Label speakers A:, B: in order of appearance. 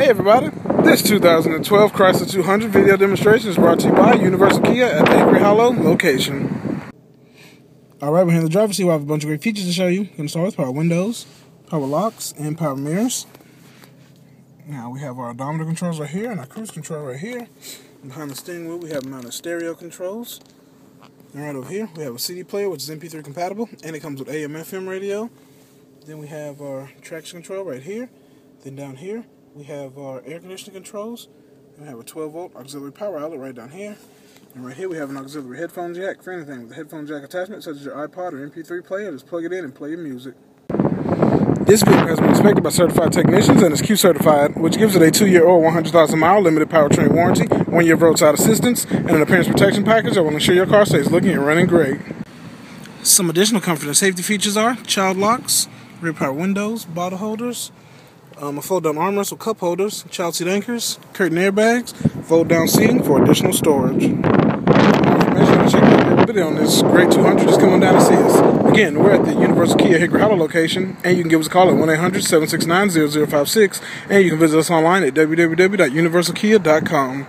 A: Hey everybody, this 2012 Chrysler 200 video demonstration is brought to you by Universal Kia at the Hickory Hollow location. Alright, we're here in the driver's seat. We have a bunch of great features to show you. We're going to start with power windows, power locks, and power mirrors. Now we have our odometer controls right here and our cruise control right here. And behind the steering wheel we have mounted stereo controls. And right over here we have a CD player which is MP3 compatible, and it comes with AM/FM radio. Then we have our traction control right here. Then down here we have our air conditioning controls. And we have a 12-volt auxiliary power outlet right down here. And right here we have an auxiliary headphone jack for anything with a headphone jack attachment, such as your iPod or MP3 player. Just plug it in and play your music. This vehicle has been inspected by certified technicians and is Q certified, which gives it a 2-year or 100,000-mile limited powertrain warranty, 1 year of roadside assistance, and an appearance protection package that will ensure your car stays looking and running great. Some additional comfort and safety features are child locks, rear power windows, bottle holders, a fold-down armrest with cup holders, child seat anchors, curtain airbags, fold-down seating for additional storage. For more information, you can check out every video on this great 200. Just come on down and see us. Again, we're at the Universal Kia Hickory Hollow location, and you can give us a call at 1-800-769-0056, and you can visit us online at www.universalkia.com.